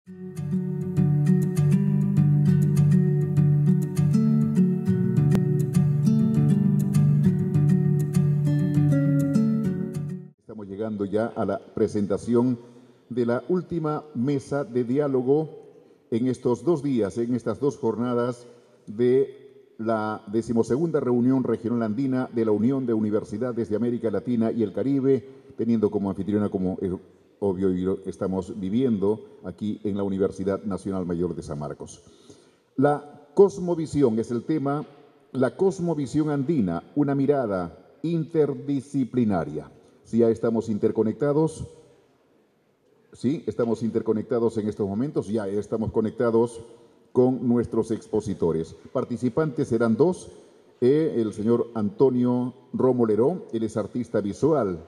Estamos llegando ya a la presentación de la última mesa de diálogo en estos 2 días, en estas 2 jornadas de la 12ª reunión regional andina de la Unión de Universidades de América Latina y el Caribe, teniendo como anfitriona, como es obvio y lo estamos viviendo aquí en la Universidad Nacional Mayor de San Marcos. La cosmovisión es el tema, la cosmovisión andina, una mirada interdisciplinaria. Si ya estamos interconectados, sí, estamos interconectados en estos momentos, ya estamos conectados con nuestros expositores. Participantes serán 2, el señor Antonio Romo Leró, él es artista visual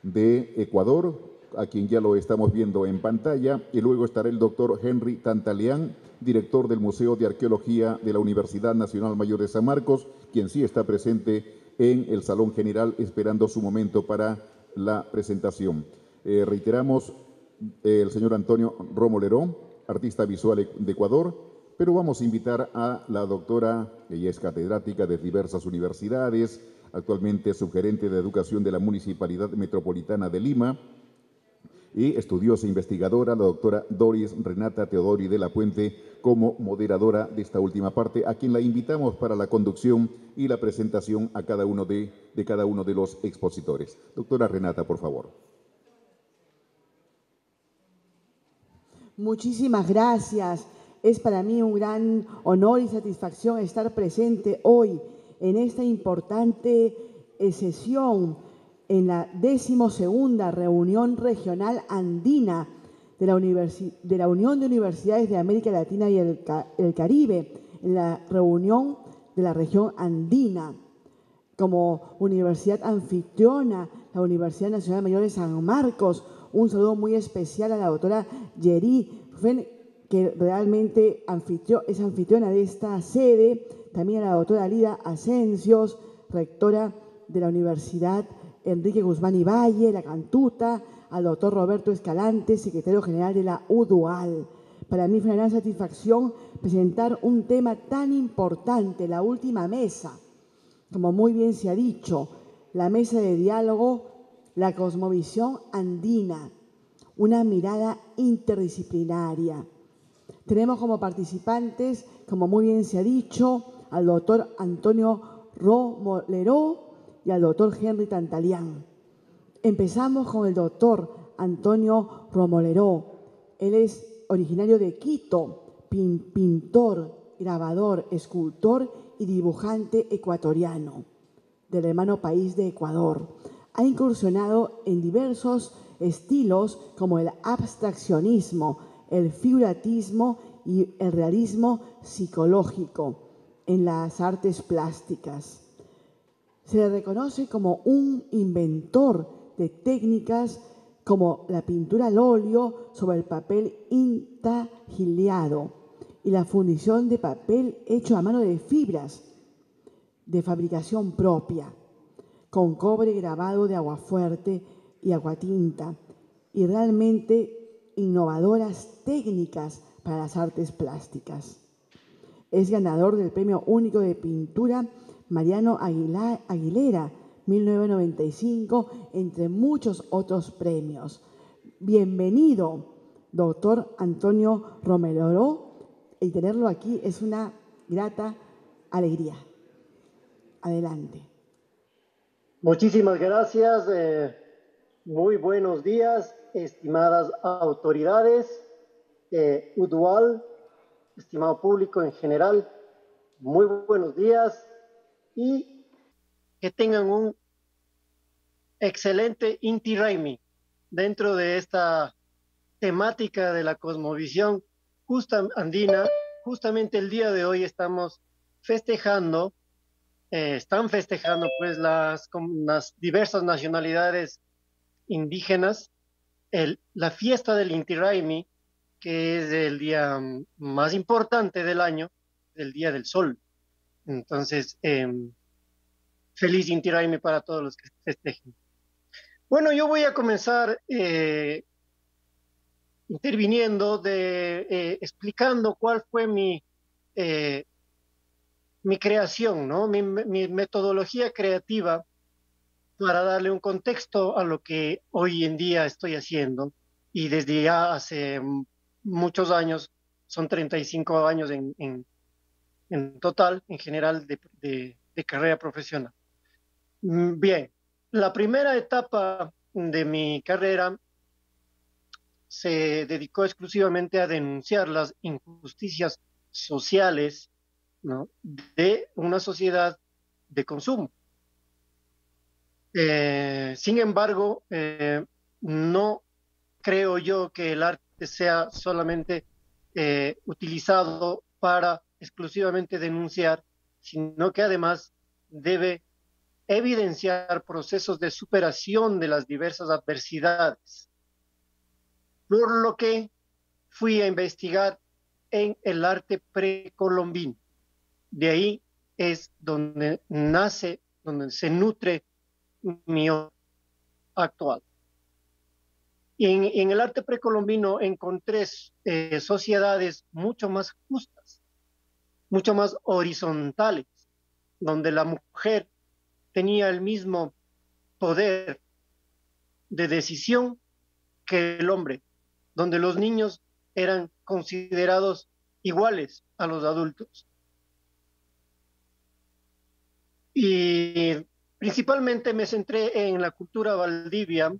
de Ecuador, a quien ya lo estamos viendo en pantalla, y luego estará el doctor Henry Tantalián, director del Museo de Arqueología de la Universidad Nacional Mayor de San Marcos, quien sí está presente en el Salón General esperando su momento para la presentación. Reiteramos, el señor Antonio Romo Leró, artista visual de Ecuador, pero vamos a invitar a la doctora, ella es catedrática de diversas universidades, actualmente subgerente de Educación de la Municipalidad Metropolitana de Lima, y estudiosa investigadora, la doctora Doris Renata Teodori de la Puente, como moderadora de esta última parte, a quien la invitamos para la conducción y la presentación a cada uno de los expositores. Doctora Renata, por favor. Muchísimas gracias. Es para mí un gran honor y satisfacción estar presente hoy en esta importante sesión en la 12ª reunión regional andina de la Unión de Universidades de América Latina y el Caribe, en la reunión de la región andina. Como universidad anfitriona, la Universidad Nacional Mayor de San Marcos, un saludo muy especial a la doctora Yeri, que realmente es anfitriona de esta sede, también a la doctora Lida Asensios, rectora de la Universidad Enrique Guzmán y Valle, la Cantuta, al doctor Roberto Escalante, secretario general de la UDUAL. Para mí fue una gran satisfacción presentar un tema tan importante, la última mesa. Como muy bien se ha dicho, la mesa de diálogo, la cosmovisión andina, una mirada interdisciplinaria. Tenemos como participantes, como muy bien se ha dicho, al doctor Antonio Romo Leró y al doctor Henry Tantalián. Empezamos con el doctor Antonio Romo Leró. Él es originario de Quito, pintor, grabador, escultor y dibujante ecuatoriano del hermano país de Ecuador. Ha incursionado en diversos estilos como el abstraccionismo, el figuratismo y el realismo psicológico en las artes plásticas. Se le reconoce como un inventor de técnicas como la pintura al óleo sobre el papel intagliado y la fundición de papel hecho a mano de fibras de fabricación propia, con cobre grabado de aguafuerte y aguatinta, y realmente innovadoras técnicas para las artes plásticas. Es ganador del Premio Único de Pintura Mariano Aguilera, 1995, entre muchos otros premios. Bienvenido, doctor Antonio Romero, y tenerlo aquí es una grata alegría. Adelante. Muchísimas gracias. Muy buenos días, estimadas autoridades, UDUAL, estimado público en general. Muy buenos días y que tengan un excelente Inti Raymi dentro de esta temática de la cosmovisión andina. Justamente el día de hoy estamos festejando, están festejando pues las diversas nacionalidades indígenas la fiesta del Inti Raymi, que es el día más importante del año, el Día del Sol. Entonces, feliz Inti Raymi para todos los que festejen. Bueno, yo voy a comenzar interviniendo, explicando cuál fue mi creación, ¿no? Mi metodología creativa para darle un contexto a lo que hoy en día estoy haciendo. Y desde ya hace muchos años, son 35 años en total, en general, de carrera profesional. Bien, la primera etapa de mi carrera se dedicó exclusivamente a denunciar las injusticias sociales, ¿no?, de una sociedad de consumo. Sin embargo, no creo yo que el arte sea solamente utilizado para exclusivamente denunciar, sino que además debe evidenciar procesos de superación de las diversas adversidades. Por lo que fui a investigar en el arte precolombino. De ahí es donde nace, donde se nutre mi obra actual. Y en el arte precolombino encontré sociedades mucho más justas, mucho más horizontales, donde la mujer tenía el mismo poder de decisión que el hombre, donde los niños eran considerados iguales a los adultos. Y principalmente me centré en la cultura valdivia,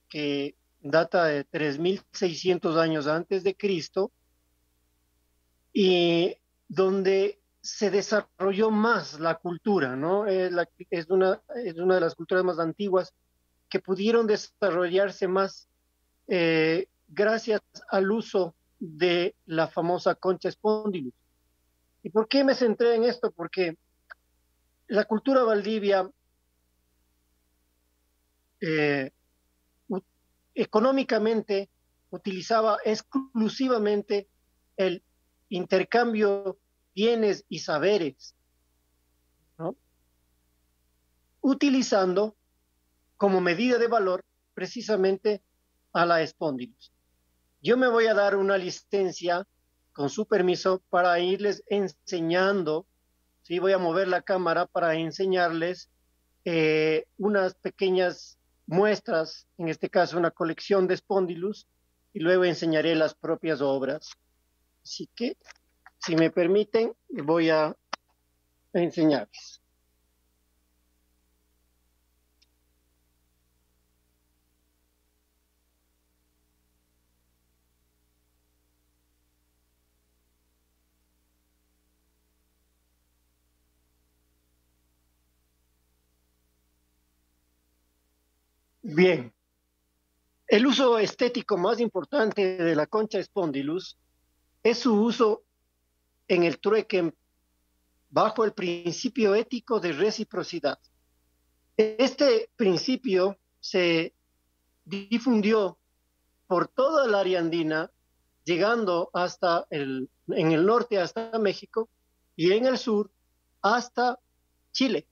que data de 3.600 años antes de Cristo, y donde se desarrolló más la cultura, ¿no? Es una de las culturas más antiguas que pudieron desarrollarse más gracias al uso de la famosa concha spondylus. ¿Y por qué me centré en esto? Porque la cultura valdivia eh, económicamente utilizaba exclusivamente el intercambio bienes y saberes, ¿no?, utilizando como medida de valor precisamente a la espondilus. Yo me voy a dar una licencia, con su permiso, para irles enseñando, ¿sí? Voy a mover la cámara para enseñarles unas pequeñas muestras, en este caso una colección de espondilus, y luego enseñaré las propias obras. Así que, si me permiten, voy a enseñarles. Bien, el uso estético más importante de la concha spondylus es su uso en el trueque bajo el principio ético de reciprocidad. Este principio se difundió por toda el área andina, llegando en el norte hasta México y en el sur hasta Chile.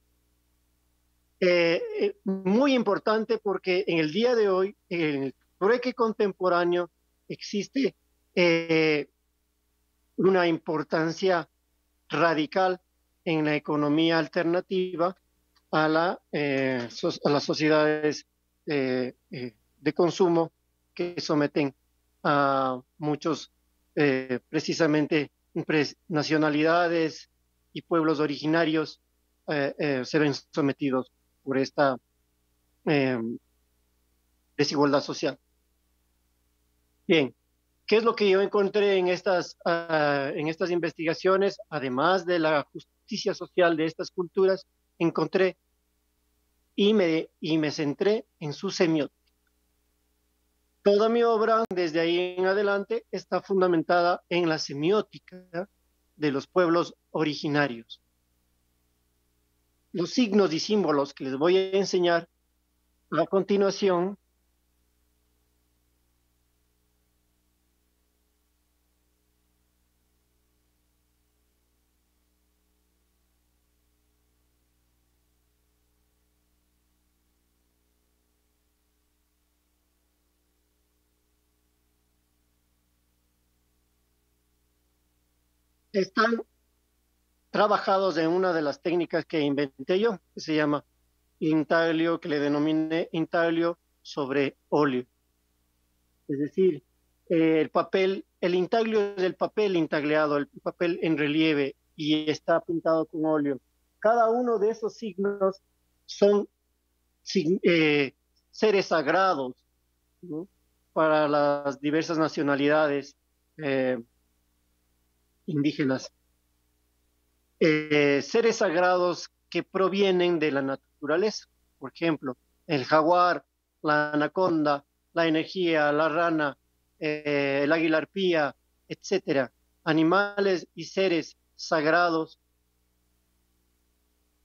Muy importante porque en el día de hoy, en el trueque contemporáneo, existe una importancia radical en la economía alternativa a las sociedades de consumo que someten a muchos, precisamente, nacionalidades y pueblos originarios se ven sometidos por esta desigualdad social. Bien, ¿qué es lo que yo encontré en estas investigaciones? Además de la justicia social de estas culturas, encontré y me centré en su semiótica. Toda mi obra, desde ahí en adelante, está fundamentada en la semiótica de los pueblos originarios. Los signos y símbolos que les voy a enseñar a continuación están trabajados en una de las técnicas que inventé yo, que se llama intaglio, que le denominé intaglio sobre óleo. Es decir, el papel, el intaglio es el papel intagleado, el papel en relieve y está pintado con óleo. Cada uno de esos signos son seres sagrados, ¿no? Para las diversas nacionalidades eh, indígenas. Seres sagrados que provienen de la naturaleza. Por ejemplo, el jaguar, la anaconda, la energía, la rana, el águila arpía, etcétera. Animales y seres sagrados.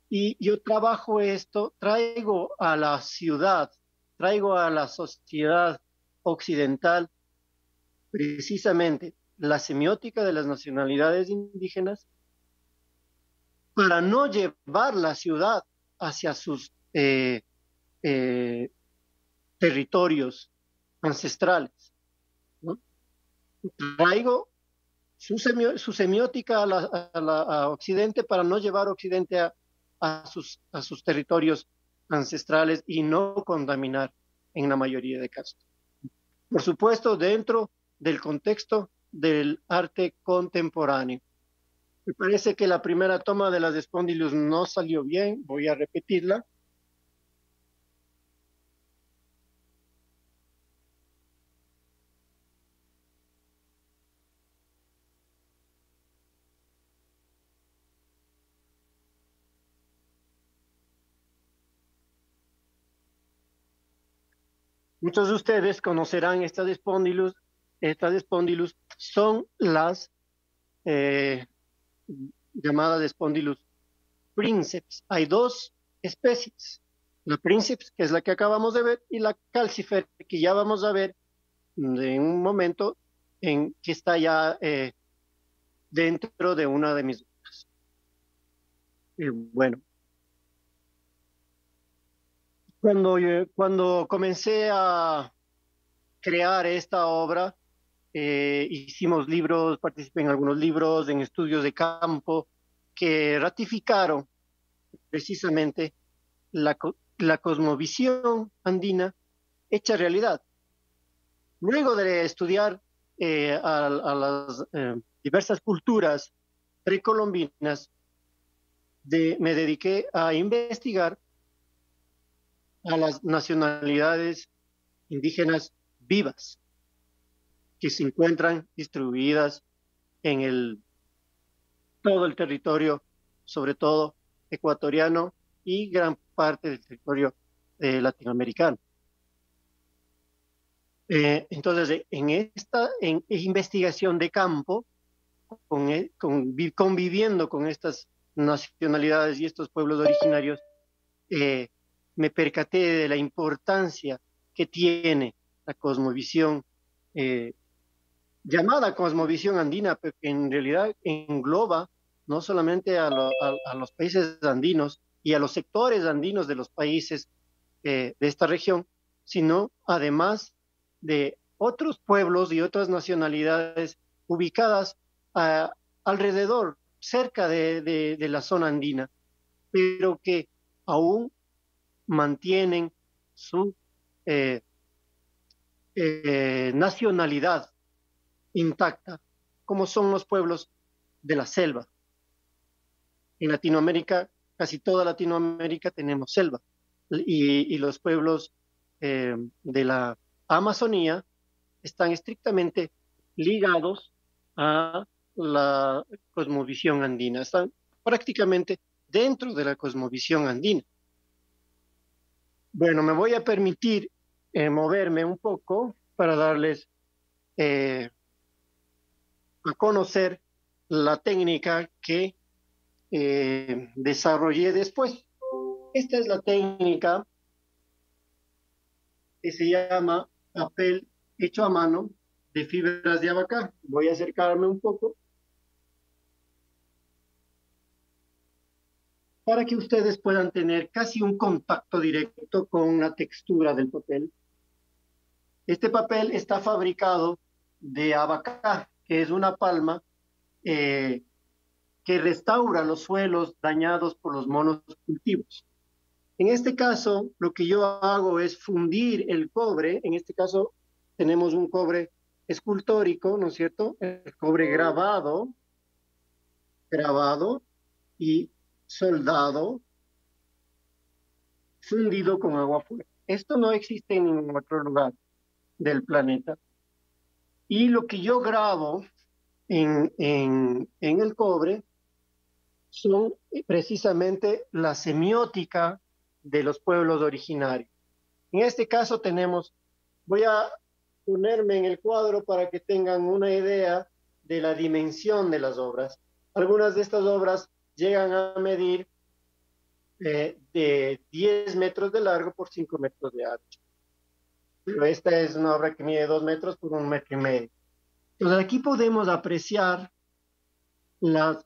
Y yo trabajo esto, traigo a la ciudad, traigo a la sociedad occidental precisamente la semiótica de las nacionalidades indígenas para no llevar la ciudad hacia sus eh, territorios ancestrales, ¿no? Traigo su semiótica a Occidente para no llevar a Occidente a sus territorios ancestrales y no contaminar en la mayoría de casos. Por supuesto, dentro del contexto del arte contemporáneo. Me parece que la primera toma de las Spondylus no salió bien, voy a repetirla. Muchos de ustedes conocerán estas Spondylus. Estas Spondylus son las eh, llamadas Spondylus princeps. Hay dos especies, la princeps, que es la que acabamos de ver, y la calcifer, que ya vamos a ver en un momento en que está ya dentro de una de mis obras. Bueno, cuando comencé a crear esta obra, hicimos libros, participé en algunos libros, en estudios de campo, que ratificaron precisamente la cosmovisión andina hecha realidad. Luego de estudiar a las diversas culturas precolombinas, me dediqué a investigar a las nacionalidades indígenas vivas que se encuentran distribuidas en todo el territorio, sobre todo ecuatoriano y gran parte del territorio latinoamericano. Entonces, en esta investigación de campo, conviviendo con estas nacionalidades y estos pueblos originarios, me percaté de la importancia que tiene la cosmovisión, llamada cosmovisión andina, pero que en realidad engloba no solamente a los países andinos y a los sectores andinos de los países de esta región, sino además de otros pueblos y otras nacionalidades ubicadas alrededor, cerca de la zona andina, pero que aún mantienen su nacionalidad intacta, como son los pueblos de la selva. En Latinoamérica, casi toda Latinoamérica tenemos selva, y los pueblos de la Amazonía están estrictamente ligados a la cosmovisión andina, están prácticamente dentro de la cosmovisión andina. Bueno, me voy a permitir moverme un poco para darles a conocer la técnica que desarrollé después. Esta es la técnica que se llama papel hecho a mano de fibras de abacá. Voy a acercarme un poco para que ustedes puedan tener casi un contacto directo con la textura del papel. Este papel está fabricado de abacá, que es una palma que restaura los suelos dañados por los monocultivos. En este caso, lo que yo hago es fundir el cobre. En este caso, tenemos un cobre escultórico, ¿no es cierto? El cobre grabado y soldado, fundido con agua fuerte. Esto no existe en ningún otro lugar del planeta. Y lo que yo grabo en el cobre son precisamente la semiótica de los pueblos originarios. En este caso voy a ponerme en el cuadro para que tengan una idea de la dimensión de las obras. Algunas de estas obras llegan a medir de 10 metros de largo por 5 metros de ancho. Pero esta es una obra que mide 2 metros por 1,5 metros. Entonces aquí podemos apreciar la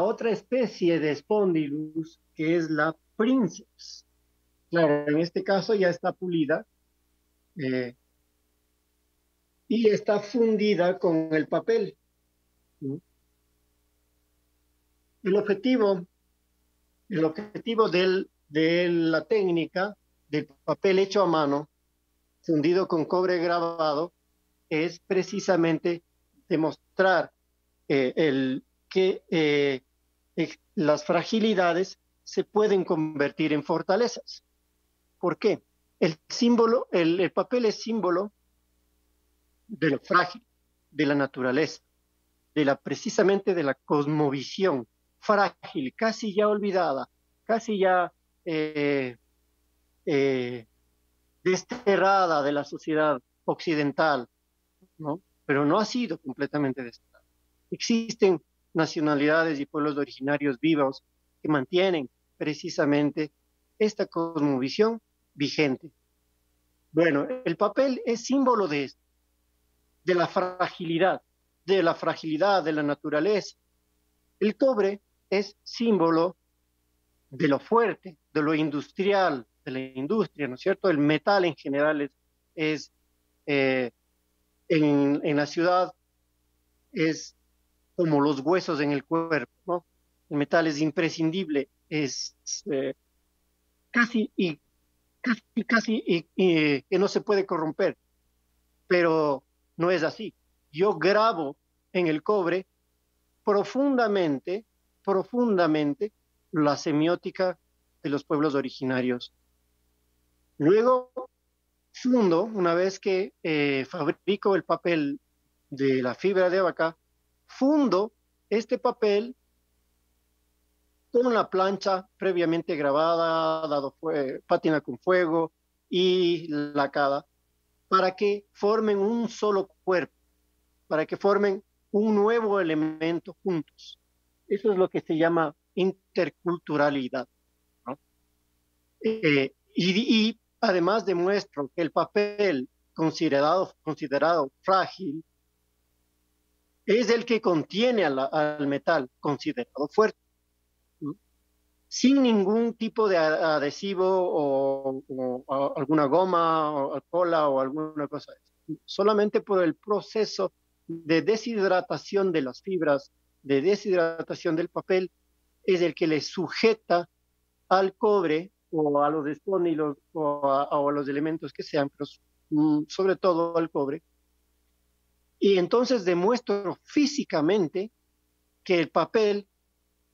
otra especie de Spondylus, que es la Princeps. Claro, en este caso ya está pulida y está fundida con el papel. El objetivo de la técnica del papel hecho a mano, fundido con cobre grabado, es precisamente demostrar que las fragilidades se pueden convertir en fortalezas. ¿Por qué? El papel es símbolo de lo frágil, de la naturaleza, precisamente de la cosmovisión frágil, casi ya olvidada, casi ya desterrada de la sociedad occidental, ¿no? Pero no ha sido completamente desterrada. Existen nacionalidades y pueblos originarios vivos que mantienen precisamente esta cosmovisión vigente. Bueno, el papel es símbolo de esto, de la fragilidad de la naturaleza. El cobre es símbolo de lo fuerte, de lo industrial, de la industria, ¿no es cierto? El metal en general en la ciudad es como los huesos en el cuerpo, ¿no? El metal es imprescindible, es casi que no se puede corromper, pero no es así. Yo grabo en el cobre profundamente la semiótica de los pueblos originarios. Luego fundo, una vez que fabrico el papel de la fibra de vaca, fundo este papel con la plancha previamente grabada, pátina con fuego y lacada, para que formen un solo cuerpo, para que formen un nuevo elemento juntos. Eso es lo que se llama interculturalidad, ¿no? Y además demuestro que el papel considerado frágil es el que contiene al metal considerado fuerte, ¿no? Sin ningún tipo de adhesivo o alguna goma o cola o alguna cosa. Solamente por el proceso de deshidratación de las fibras, de deshidratación del papel, es el que le sujeta al cobre o a los espónilos o a los elementos que sean, pero sobre todo al cobre. Y entonces demuestro físicamente que el papel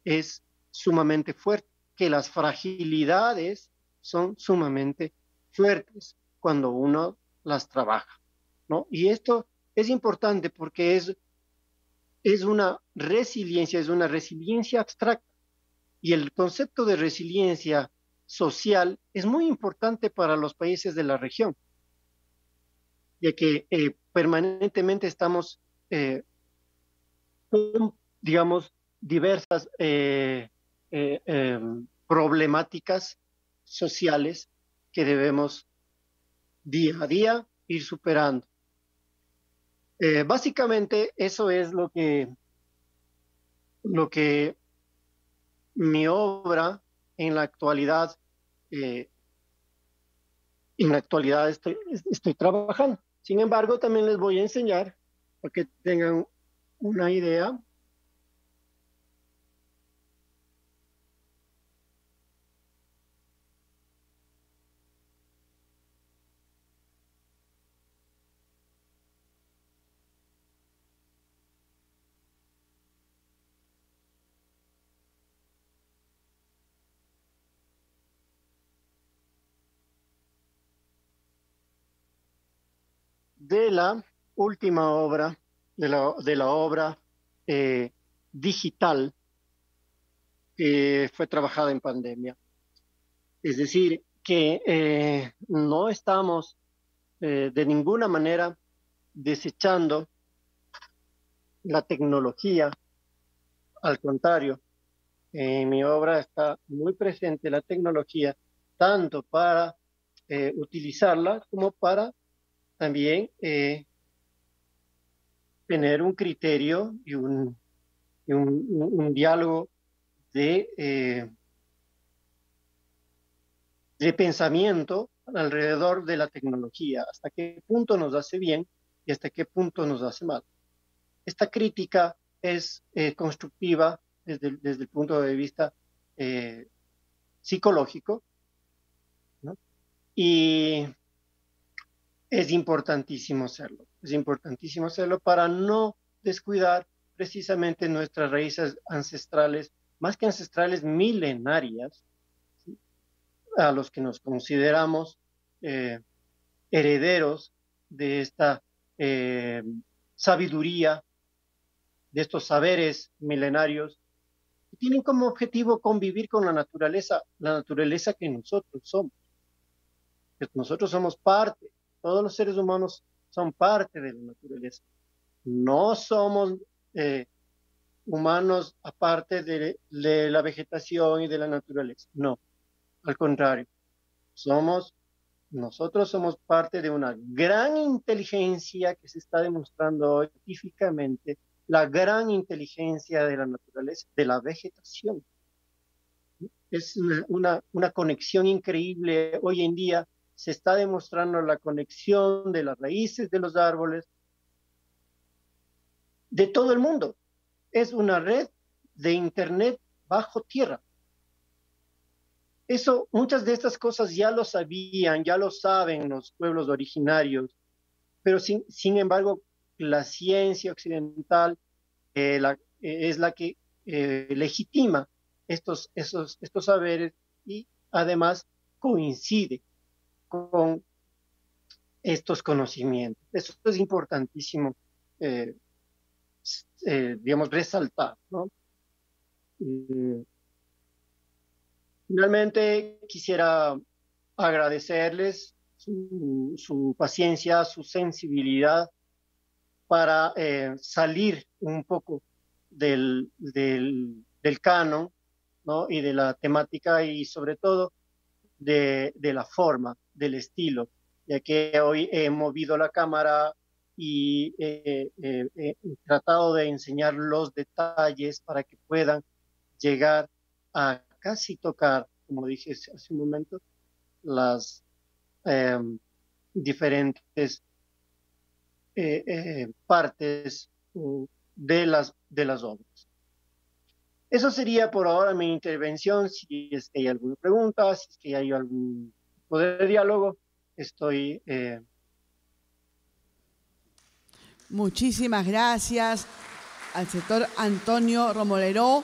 es sumamente fuerte, que las fragilidades son sumamente fuertes cuando uno las trabaja, ¿no? Y esto es importante porque es una resiliencia abstracta. Y el concepto de resiliencia social es muy importante para los países de la región, ya que permanentemente estamos con, digamos, diversas problemáticas sociales que debemos día a día ir superando. Básicamente eso es lo que mi obra en la actualidad estoy trabajando. Sin embargo, también les voy a enseñar para que tengan una idea. de la última obra, de la obra digital que fue trabajada en pandemia. Es decir, que no estamos de ninguna manera desechando la tecnología. Al contrario, en mi obra está muy presente la tecnología, tanto para utilizarla como para también tener un criterio y un diálogo de pensamiento alrededor de la tecnología, hasta qué punto nos hace bien y hasta qué punto nos hace mal. Esta crítica es constructiva desde el punto de vista psicológico, ¿no? Y es importantísimo hacerlo. Es importantísimo hacerlo para no descuidar precisamente nuestras raíces ancestrales, más que ancestrales, milenarias, ¿sí? A los que nos consideramos herederos de esta sabiduría, de estos saberes milenarios, que tienen como objetivo convivir con la naturaleza que nosotros somos. Que nosotros somos parte, todos los seres humanos son parte de la naturaleza. No somos humanos aparte de la vegetación y de la naturaleza. No, al contrario. Nosotros somos parte de una gran inteligencia que se está demostrando hoy científicamente, la gran inteligencia de la naturaleza, de la vegetación. Es una conexión increíble. Hoy en día se está demostrando la conexión de las raíces de los árboles de todo el mundo. Es una red de Internet bajo tierra. Eso, muchas de estas cosas ya lo sabían, ya lo saben los pueblos originarios, pero sin embargo, la ciencia occidental es la que legitima estos saberes y además coincide con estos conocimientos. Eso es importantísimo, digamos, resaltar, ¿no? Finalmente, quisiera agradecerles su paciencia, su sensibilidad para salir un poco del canon, ¿no? Y de la temática y sobre todo de la forma, del estilo, ya que hoy he movido la cámara y he tratado de enseñar los detalles para que puedan llegar a casi tocar, como dije hace un momento, las diferentes partes de las obras. Eso sería por ahora mi intervención. Si es que hay alguna pregunta, si es que hay algún tipo de diálogo, estoy... Muchísimas gracias al sector Antonio Romoleró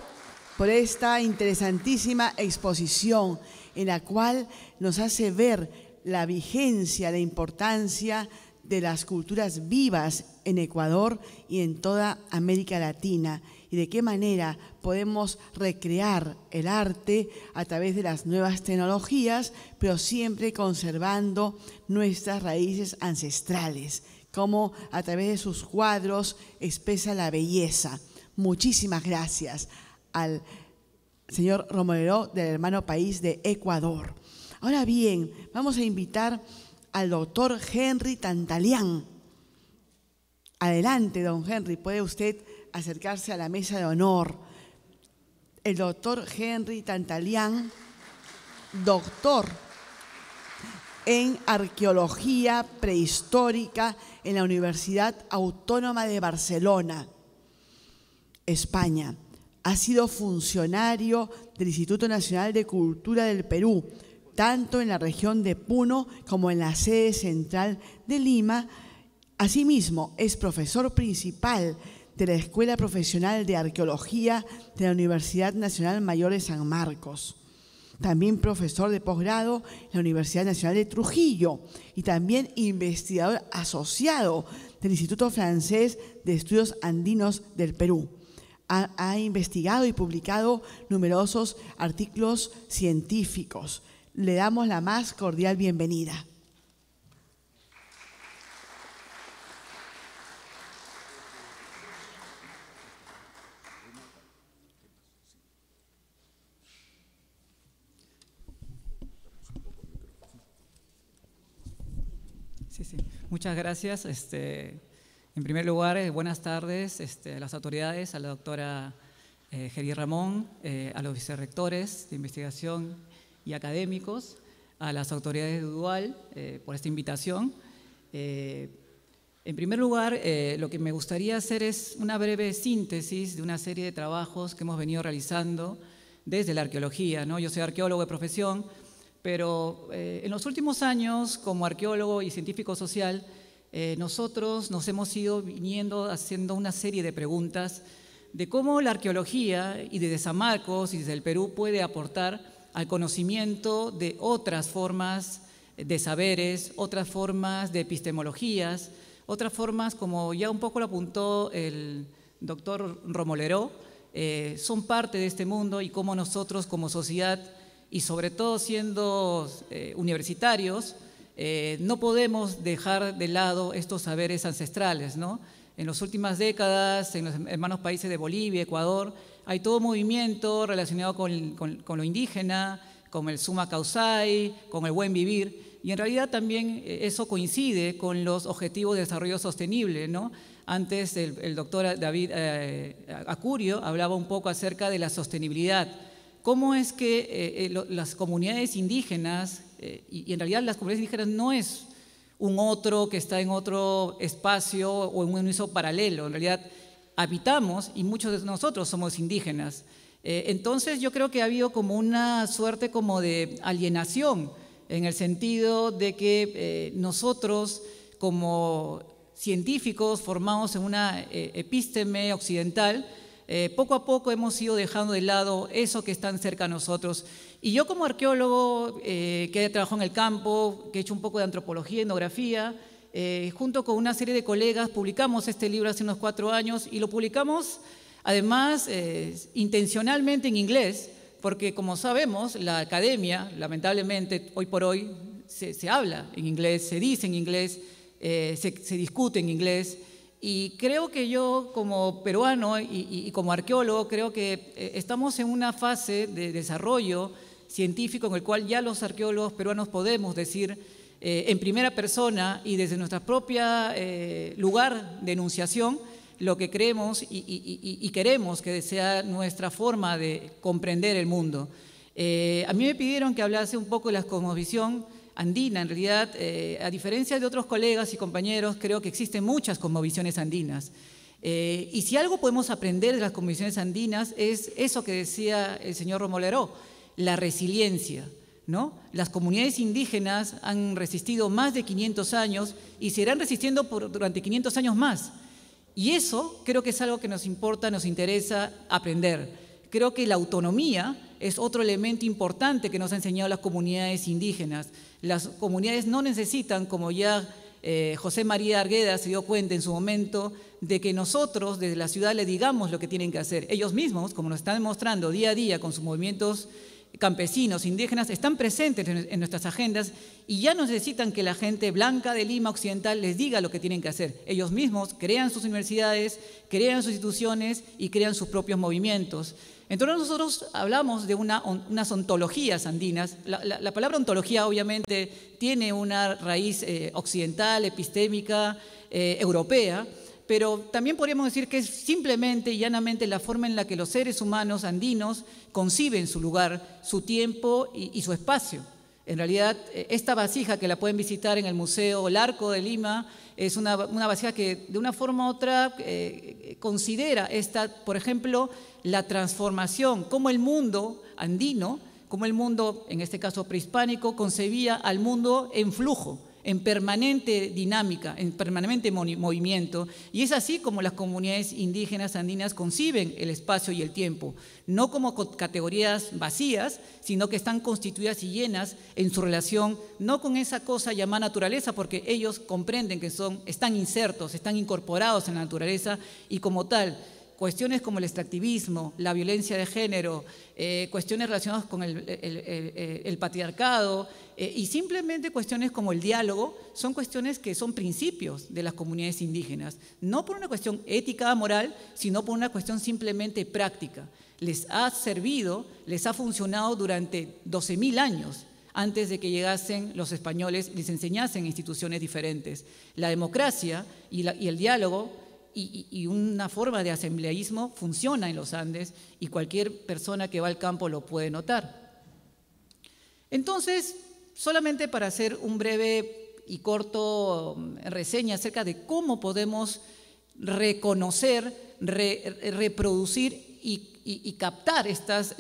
por esta interesantísima exposición en la cual nos hace ver la vigencia, la importancia de las culturas vivas en Ecuador y en toda América Latina, y de qué manera podemos recrear el arte a través de las nuevas tecnologías, pero siempre conservando nuestras raíces ancestrales, como a través de sus cuadros expresa la belleza. Muchísimas gracias al señor Romoleró del hermano país de Ecuador. Ahora bien, vamos a invitar al doctor Henry Tantalián. Adelante, don Henry, puede usted acercarse a la mesa de honor. El doctor Henry Tantalián, doctor en Arqueología Prehistórica en la Universidad Autónoma de Barcelona, España. Ha sido funcionario del Instituto Nacional de Cultura del Perú, tanto en la región de Puno como en la sede central de Lima. Asimismo, es profesor principal de la Escuela Profesional de Arqueología de la Universidad Nacional Mayor de San Marcos. también profesor de posgrado en la Universidad Nacional de Trujillo y también investigador asociado del Instituto Francés de Estudios Andinos del Perú. Ha investigado y publicado numerosos artículos científicos. Le damos la más cordial bienvenida. Sí. Muchas gracias. En primer lugar, buenas tardes a las autoridades, a la doctora Geri Ramón, a los vicerrectores de investigación y académicos, a las autoridades de UDUAL por esta invitación. En primer lugar, lo que me gustaría hacer es una breve síntesis de una serie de trabajos que hemos venido realizando desde la arqueología, ¿no? Yo soy arqueólogo de profesión, pero en los últimos años, como arqueólogo y científico social, nosotros nos hemos ido viniendo haciendo una serie de preguntas de cómo la arqueología y desde San Marcos y desde el Perú puede aportar al conocimiento de otras formas de saberes, otras formas de epistemologías, otras formas, como ya un poco lo apuntó el doctor Romoleró, son parte de este mundo y cómo nosotros como sociedad, y sobre todo siendo universitarios, no podemos dejar de lado estos saberes ancestrales, ¿no? En las últimas décadas, en los hermanos países de Bolivia, Ecuador, hay todo movimiento relacionado con lo indígena, con el summa causai, con el buen vivir, y en realidad también eso coincide con los objetivos de desarrollo sostenible, ¿no? Antes el doctor David Acurio hablaba un poco acerca de la sostenibilidad. ¿Cómo es que las comunidades indígenas, y en realidad las comunidades indígenas no es un otro que está en otro espacio o en un universo paralelo, en realidad habitamos y muchos de nosotros somos indígenas. Entonces yo creo que ha habido como una suerte como de alienación en el sentido de que nosotros como científicos formados en una epísteme occidental, poco a poco hemos ido dejando de lado eso que está cerca a nosotros. Y yo como arqueólogo que he trabajado en el campo, que he hecho un poco de antropología y etnografía, junto con una serie de colegas publicamos este libro hace unos 4 años y lo publicamos además intencionalmente en inglés, porque como sabemos la academia, lamentablemente hoy por hoy se habla en inglés, se dice en inglés, se discute en inglés. Y creo que yo como peruano y como arqueólogo creo que estamos en una fase de desarrollo científico en el cual ya los arqueólogos peruanos podemos decir en primera persona y desde nuestra propia lugar de enunciación lo que creemos y queremos que sea nuestra forma de comprender el mundo. A mí me pidieron que hablase un poco de la cosmovisión andina. En realidad, a diferencia de otros colegas y compañeros, creo que existen muchas cosmovisiones andinas. Y si algo podemos aprender de las cosmovisiones andinas es eso que decía el señor Romoleró, la resiliencia, ¿no? Las comunidades indígenas han resistido más de 500 años y seguirán resistiendo durante 500 años más. Y eso creo que es algo que nos importa, nos interesa aprender. Creo que la autonomía es otro elemento importante que nos han enseñado las comunidades indígenas. Las comunidades no necesitan, como ya José María Argueda se dio cuenta en su momento, de que nosotros desde la ciudad les digamos lo que tienen que hacer. Ellos mismos, como nos están demostrando día a día con sus movimientos campesinos, indígenas, están presentes en nuestras agendas y ya no necesitan que la gente blanca de Lima Occidental les diga lo que tienen que hacer. Ellos mismos crean sus universidades, crean sus instituciones y crean sus propios movimientos. Entonces nosotros hablamos de unas ontologías andinas. La palabra ontología obviamente tiene una raíz occidental, epistémica, europea, pero también podríamos decir que es simplemente y llanamente la forma en la que los seres humanos andinos conciben su lugar, su tiempo y su espacio. En realidad, esta vasija que la pueden visitar en el Museo El Arco de Lima es una vasija que de una forma u otra considera por ejemplo, la transformación, cómo el mundo andino, cómo el mundo, en este caso prehispánico, concebía al mundo en flujo, en permanente dinámica, en permanente movimiento, y es así como las comunidades indígenas andinas conciben el espacio y el tiempo, no como categorías vacías, sino que están constituidas y llenas en su relación, no con esa cosa llamada naturaleza, porque ellos comprenden que están insertos, están incorporados en la naturaleza, y como tal, cuestiones como el extractivismo, la violencia de género, cuestiones relacionadas con el patriarcado y simplemente cuestiones como el diálogo, son cuestiones que son principios de las comunidades indígenas, no por una cuestión ética, moral, sino por una cuestión simplemente práctica. Les ha servido, les ha funcionado durante 12.000 años antes de que llegasen los españoles y les enseñasen instituciones diferentes. La democracia y el diálogo y una forma de asambleísmo funciona en los Andes y cualquier persona que va al campo lo puede notar. Entonces, solamente para hacer un breve y corto reseña acerca de cómo podemos reconocer, reproducir y captar estas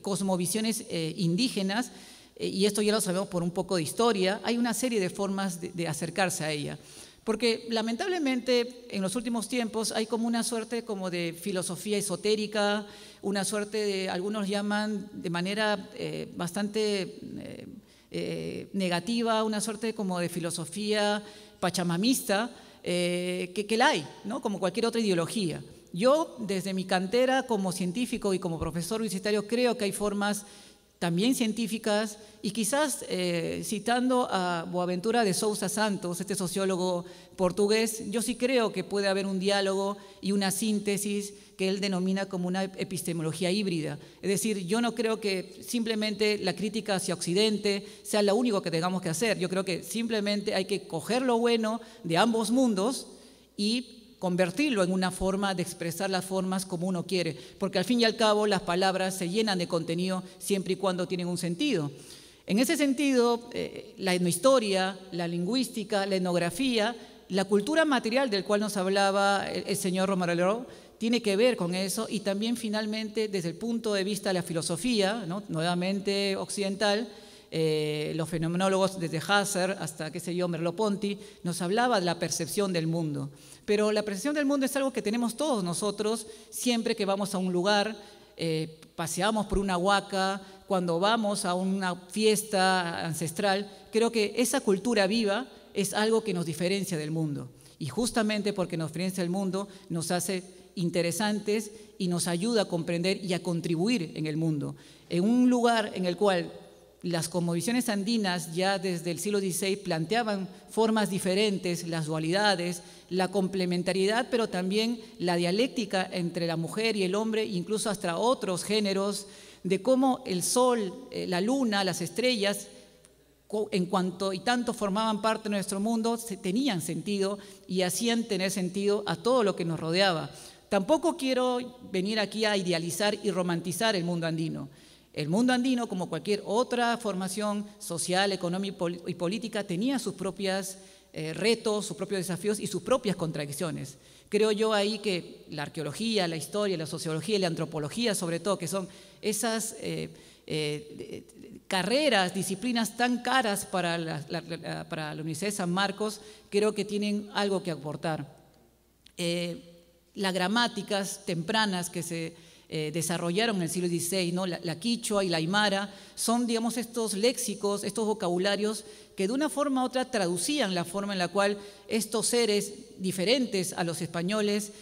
cosmovisiones indígenas, y esto ya lo sabemos por un poco de historia, hay una serie de formas de acercarse a ella. Porque lamentablemente en los últimos tiempos hay como una suerte como de filosofía esotérica, una suerte de, algunos llaman de manera bastante negativa, una suerte como de filosofía pachamamista, que la hay, ¿no? Como cualquier otra ideología. Yo, desde mi cantera como científico y como profesor universitario, creo que hay formas también científicas, y quizás citando a Boaventura de Sousa Santos, este sociólogo portugués, yo sí creo que puede haber un diálogo y una síntesis que él denomina como una epistemología híbrida. Es decir, yo no creo que simplemente la crítica hacia Occidente sea lo único que tengamos que hacer. Yo creo que simplemente hay que coger lo bueno de ambos mundos y convertirlo en una forma de expresar las formas como uno quiere, porque al fin y al cabo las palabras se llenan de contenido siempre y cuando tienen un sentido. En ese sentido, la etnohistoria, la lingüística, la etnografía, la cultura material del cual nos hablaba el señor Romero tiene que ver con eso, y también finalmente desde el punto de vista de la filosofía, ¿no? Nuevamente occidental, los fenomenólogos desde Husserl hasta, qué sé yo, Merleau-Ponty, nos hablaba de la percepción del mundo. Pero la percepción del mundo es algo que tenemos todos nosotros siempre que vamos a un lugar, paseamos por una huaca, cuando vamos a una fiesta ancestral. Creo que esa cultura viva es algo que nos diferencia del mundo. Y justamente porque nos diferencia del mundo, nos hace interesantes y nos ayuda a comprender y a contribuir en el mundo. En un lugar en el cual las cosmovisiones andinas ya desde el siglo XVI planteaban formas diferentes, las dualidades, la complementariedad, pero también la dialéctica entre la mujer y el hombre, incluso hasta otros géneros, de cómo el sol, la luna, las estrellas, en cuanto y tanto formaban parte de nuestro mundo, tenían sentido y hacían tener sentido a todo lo que nos rodeaba. Tampoco quiero venir aquí a idealizar y romantizar el mundo andino. El mundo andino, como cualquier otra formación social, económica y política, tenía sus propios retos, sus propios desafíos y sus propias contradicciones. Creo yo ahí que la arqueología, la historia, la sociología y la antropología, sobre todo, que son esas carreras, disciplinas tan caras para la Universidad de San Marcos, creo que tienen algo que aportar. Las gramáticas tempranas que se desarrollaron en el siglo XVI, ¿no? La quichua y la aymara, son, digamos, estos léxicos, estos vocabularios que de una forma u otra traducían la forma en la cual estos seres diferentes a los españoles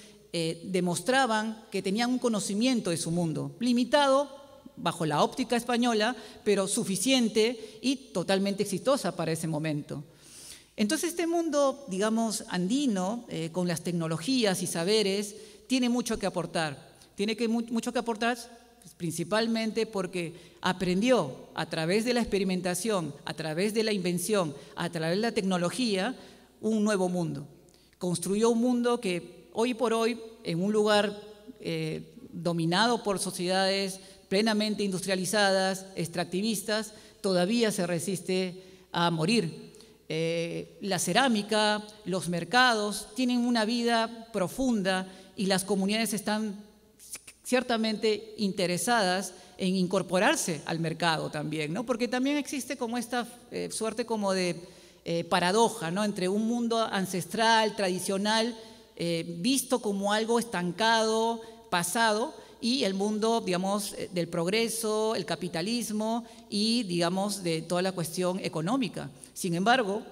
demostraban que tenían un conocimiento de su mundo, limitado bajo la óptica española, pero suficiente y totalmente exitosa para ese momento. Entonces este mundo, digamos, andino, con las tecnologías y saberes, tiene mucho que aportar. Tiene mucho que aportar, principalmente porque aprendió a través de la experimentación, a través de la invención, a través de la tecnología, un nuevo mundo. Construyó un mundo que hoy por hoy, en un lugar dominado por sociedades plenamente industrializadas, extractivistas, todavía se resiste a morir. La cerámica, los mercados tienen una vida profunda y las comunidades están ciertamente interesadas en incorporarse al mercado también, ¿no? Porque también existe como esta suerte como de paradoja, ¿no?, entre un mundo ancestral, tradicional, visto como algo estancado, pasado, y el mundo, digamos, del progreso, el capitalismo y, digamos, de toda la cuestión económica. Sin embargo,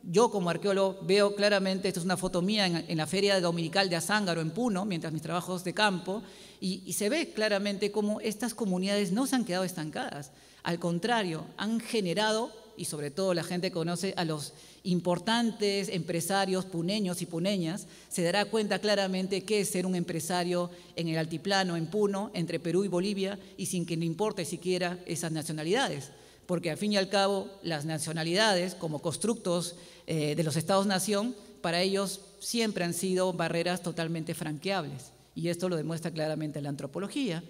yo como arqueólogo veo claramente, esta es una foto mía en la Feria Dominical de Azángaro, en Puno, mientras mis trabajos de campo, y se ve claramente cómo estas comunidades no se han quedado estancadas. Al contrario, han generado, y sobre todo la gente conoce a los importantes empresarios puneños y puneñas, se dará cuenta claramente qué es ser un empresario en el altiplano, en Puno, entre Perú y Bolivia, y sin que le importe siquiera esas nacionalidades. Porque al fin y al cabo las nacionalidades como constructos de los estados-nación, para ellos siempre han sido barreras totalmente franqueables, y esto lo demuestra claramente la antropología.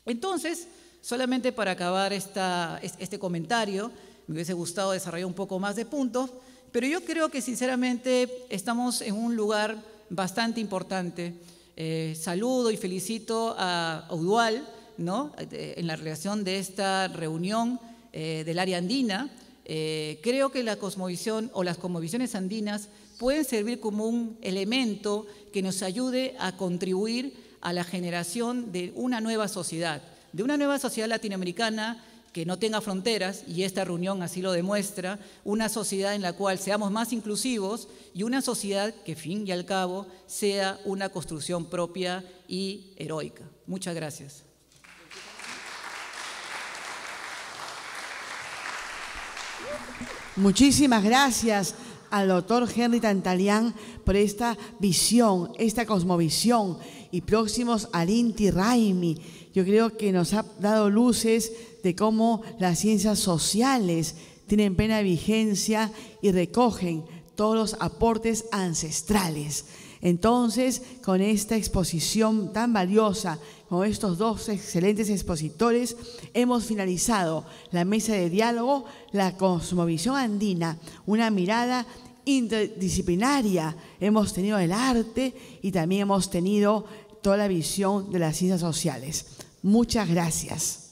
Entonces, solamente para acabar este comentario, me hubiese gustado desarrollar un poco más de puntos, pero yo creo que sinceramente estamos en un lugar bastante importante. Saludo y felicito a Udual, ¿no?, en la realización de esta reunión del área andina. Creo que la cosmovisión o las cosmovisiones andinas pueden servir como un elemento que nos ayude a contribuir a la generación de una nueva sociedad latinoamericana que no tenga fronteras, y esta reunión así lo demuestra, una sociedad en la cual seamos más inclusivos y una sociedad que, fin y al cabo, sea una construcción propia y heroica. Muchas gracias. Muchísimas gracias al doctor Henry Tantalián por esta visión, esta cosmovisión, y próximos al Inti Raymi. Yo creo que nos ha dado luces de cómo las ciencias sociales tienen plena vigencia y recogen todos los aportes ancestrales. Entonces, con esta exposición tan valiosa, con estos dos excelentes expositores, hemos finalizado la mesa de diálogo, la cosmovisión andina, una mirada interdisciplinaria. Hemos tenido el arte y también hemos tenido toda la visión de las ciencias sociales. Muchas gracias.